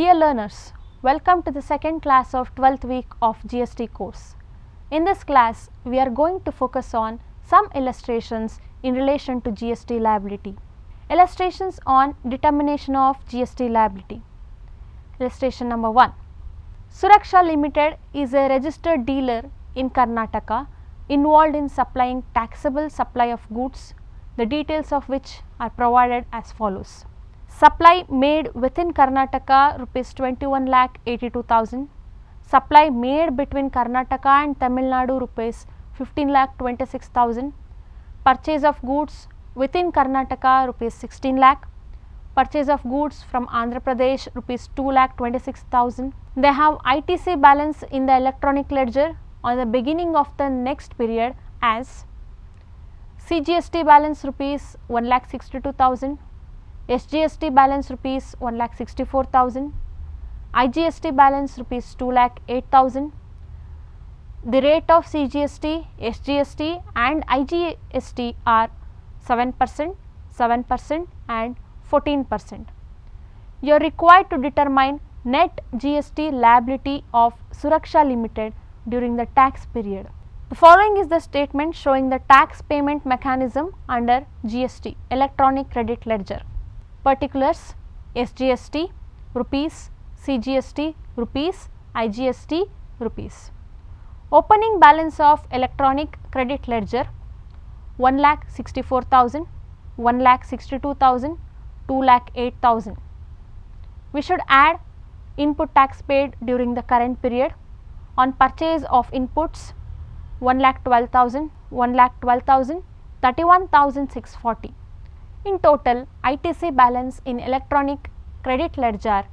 Dear learners, welcome to the second class of 12th week of GST course. In this class, we are going to focus on some illustrations in relation to GST liability. Illustrations on determination of GST liability. Illustration number 1. Suraksha Limited is a registered dealer in Karnataka involved in supplying taxable supply of goods, the details of which are provided as follows. Supply made within Karnataka rupees 21,82,000. Supply made between Karnataka and Tamil Nadu rupees 15,26,000. Purchase of goods within Karnataka rupees 16 lakh. Purchase of goods from Andhra Pradesh rupees 2,26,000. They have ITC balance in the electronic ledger on the beginning of the next period as CGST balance rupees 1,62,000. SGST balance rupees 1,64,000, IGST balance rupees 2,08,000. The rate of CGST, SGST and IGST are 7%, 7% and 14%. You are required to determine net GST liability of Suraksha Limited during the tax period. The following is the statement showing the tax payment mechanism under GST, electronic credit ledger. Particulars: SGST rupees, CGST rupees, IGST rupees. Opening balance of electronic credit ledger 1,64,000, 1,62,000, 2,08,000. We should add input tax paid during the current period. On purchase of inputs 1,12,000, 1,12,000, 31,640. In total, ITC balance in electronic credit ledger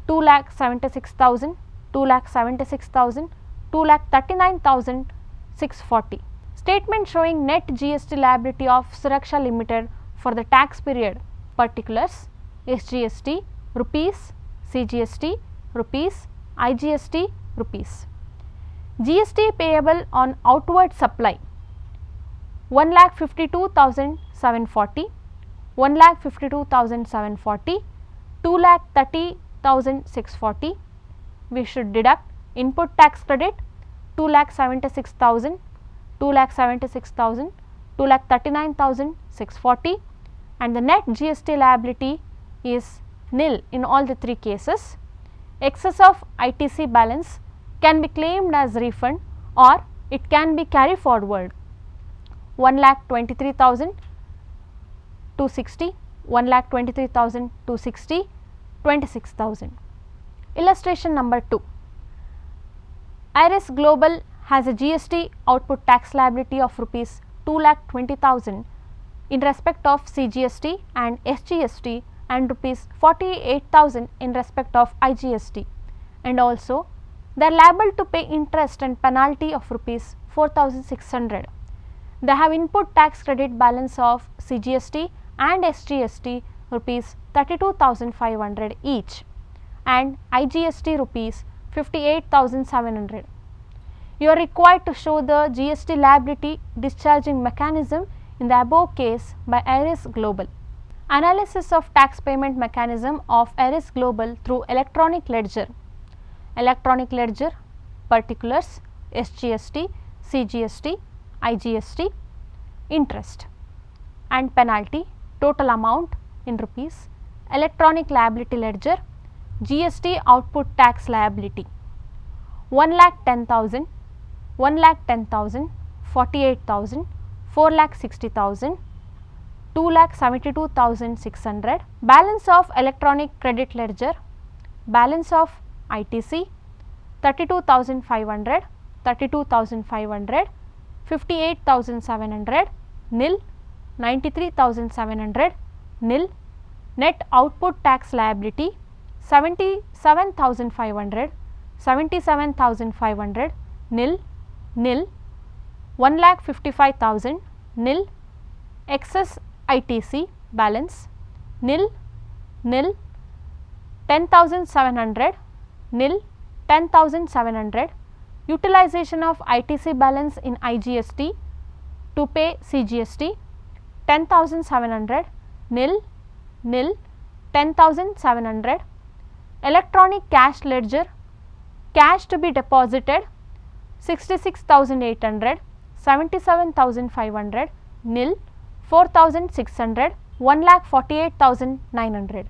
2,76,000, 2,76,000, 2,39,640. Statement showing net GST liability of Suraksha Limited for the tax period. Particulars: SGST rupees, CGST rupees, IGST rupees. GST payable on outward supply 1,52,740, 1,52,740, 2,30,640. We should deduct input tax credit 2,76,000, 2,76,000, 2,39,640 and the net GST liability is nil in all the three cases. Excess of ITC balance can be claimed as refund or it can be carry forward 1,23,260, 1,23,260, 26,000. Illustration number 2. IRIS Global has a GST output tax liability of rupees 2,20,000 in respect of CGST and SGST and rupees 48,000 in respect of IGST, and also they are liable to pay interest and penalty of rupees 4,600. They have input tax credit balance of CGST and SGST rupees 32,500 each and IGST rupees 58,700. You are required to show the GST liability discharging mechanism in the above case by IRIS Global. Analysis of tax payment mechanism of IRIS Global through electronic ledger. Electronic ledger. Particulars: SGST, CGST, IGST. Interest and penalty total amount in rupees. Electronic liability ledger. GST output tax liability 1,10,000, 1,10,000, 48,000, 4,60,000, 2,72,600. Balance of electronic credit ledger. Balance of ITC 32,500, 32,500, 58,700, nil, 93,700, nil. Net output tax liability 77,500, 77,500, nil, nil. 1,55,000, nil. Excess ITC balance nil, nil. 10,700, nil, 10,700. Utilization of ITC balance in IGST to pay CGST 10,700, nil, nil, 10,700. Electronic cash ledger, cash to be deposited 66,800, 77,500, nil, 4,600, 1,48,900.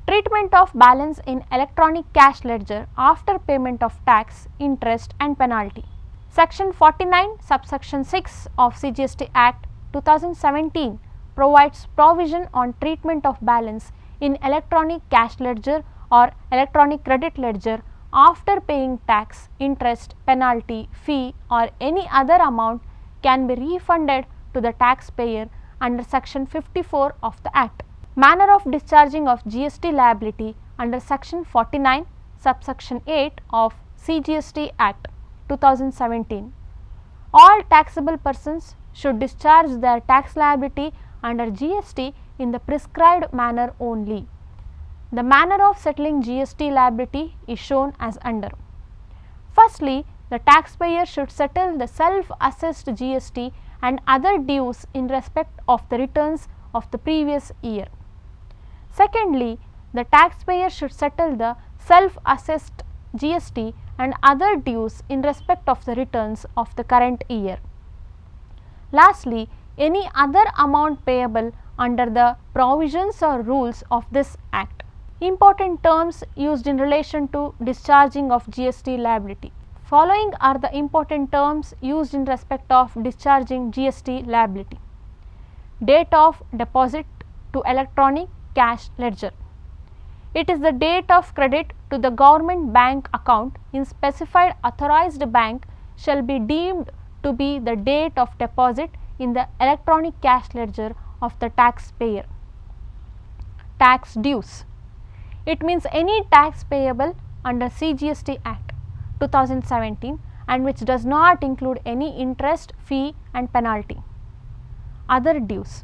Treatment of balance in electronic cash ledger after payment of tax, interest and penalty. Section 49 subsection 6 of CGST Act 2017 provides provision on treatment of balance in electronic cash ledger or electronic credit ledger after paying tax, interest, penalty, fee or any other amount can be refunded to the taxpayer under section 54 of the Act. Manner of discharging of GST liability under section 49 subsection 8 of CGST Act 2017. All taxable persons should discharge their tax liability under GST in the prescribed manner only. The manner of settling GST liability is shown as under. Firstly, the taxpayer should settle the self-assessed GST and other dues in respect of the returns of the previous year. Secondly, the taxpayer should settle the self-assessed GST and other dues in respect of the returns of the current year. Lastly, any other amount payable under the provisions or rules of this Act. Important terms used in relation to discharging of GST liability. Following are the important terms used in respect of discharging GST liability. Date of deposit to electronic cash ledger. It is the date of credit to the government bank account in specified authorized bank shall be deemed to be the date of deposit in the electronic cash ledger of the taxpayer. Tax dues. It means any tax payable under CGST Act 2017 and which does not include any interest, fee and penalty. Other dues.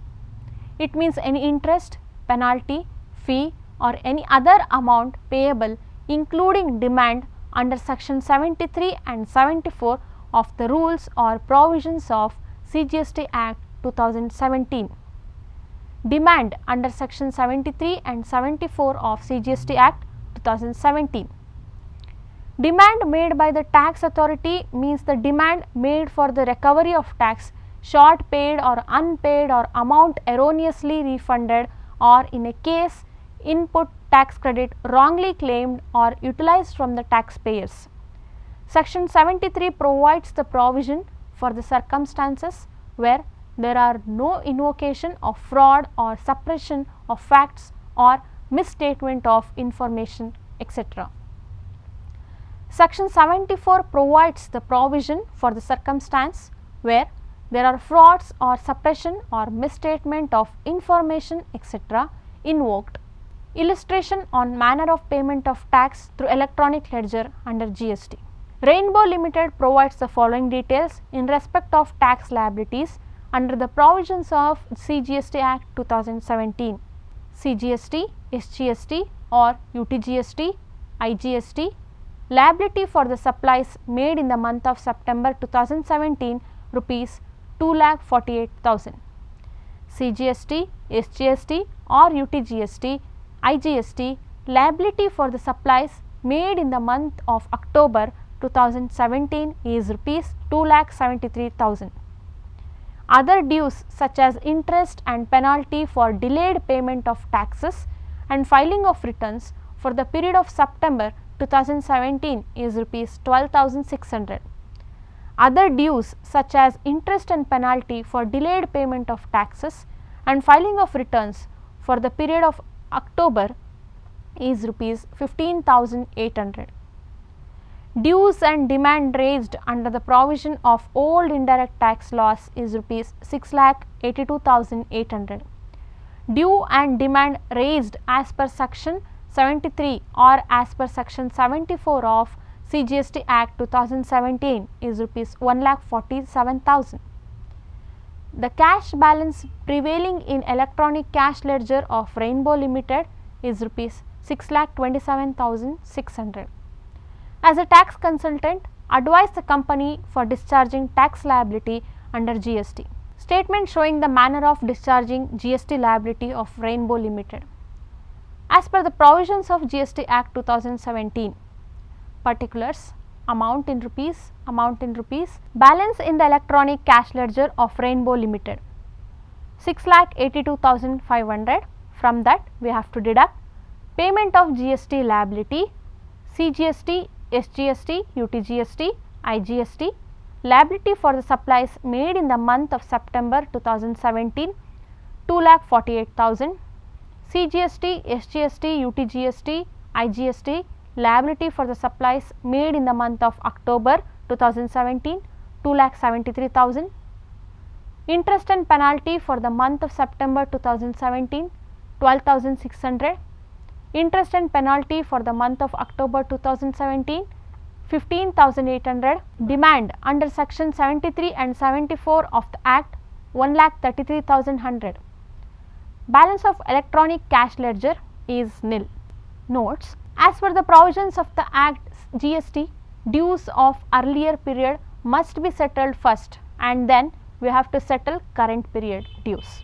It means any interest, penalty, fee or any other amount payable including demand under section 73 and 74 of the rules or provisions of CGST Act 2017. Demand under section 73 and 74 of CGST Act 2017. Demand made by the tax authority means the demand made for the recovery of tax short paid or unpaid or amount erroneously refunded or in a case input tax credit wrongly claimed or utilized from the taxpayers. Section 73 provides the provision for the circumstances where there are no invocation of fraud or suppression of facts or misstatement of information, etc. Section 74 provides the provision for the circumstance where there are frauds or suppression or misstatement of information, etc. invoked. Illustration on manner of payment of tax through electronic ledger under GST. Rainbow Limited provides the following details in respect of tax liabilities under the provisions of CGST Act 2017. CGST, SGST or UTGST, IGST, liability for the supplies made in the month of September 2017 rupees 2,48,000. CGST, SGST or UTGST, IGST, liability for the supplies made in the month of October 2017 is rupees 2,73,000. Other dues such as interest and penalty for delayed payment of taxes and filing of returns for the period of September 2017 is rupees 12,600. Other dues such as interest and penalty for delayed payment of taxes and filing of returns for the period of October is rupees 15,800. Dues and demand raised under the provision of old indirect tax laws is rupees 6,82,800. Due and demand raised as per section 73 or as per section 74 of CGST Act 2017 is rupees 1,47,000. The cash balance prevailing in electronic cash ledger of Rainbow Limited is rupees 6,27,600. As a tax consultant, advise the company for discharging tax liability under GST. Statement showing the manner of discharging GST liability of Rainbow Limited. as per the provisions of GST Act 2017. Particulars: amount in rupees, balance in the electronic cash ledger of Rainbow Limited 6,82,500. From that we have to deduct payment of GST liability, CGST, SGST, UTGST, IGST, liability for the supplies made in the month of September 2017 2,48,000, CGST, SGST, UTGST, IGST, liability for the supplies made in the month of October 2017 2,73,000, interest and penalty for the month of September 2017 12,600, interest and penalty for the month of October 2017 15,800, demand under section 73 and 74 of the Act 1,33,100. Balance of electronic cash ledger is nil. Notes: as per the provisions of the Act, GST dues of earlier period must be settled first and then we have to settle current period dues.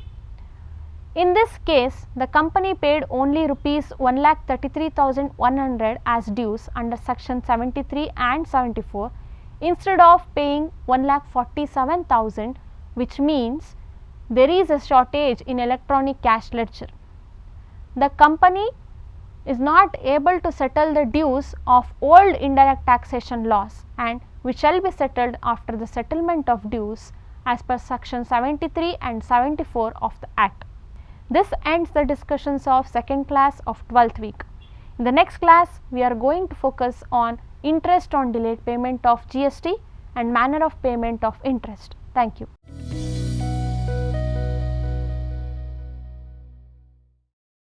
In this case, the company paid only rupees 1,33,100 as dues under section 73 and 74 instead of paying 1,47,000, which means there is a shortage in electronic cash ledger. The company is not able to settle the dues of old indirect taxation laws and which shall be settled after the settlement of dues as per section 73 and 74 of the Act. This ends the discussions of second class of 12th week. In the next class, we are going to focus on interest on delayed payment of GST and manner of payment of interest. Thank you.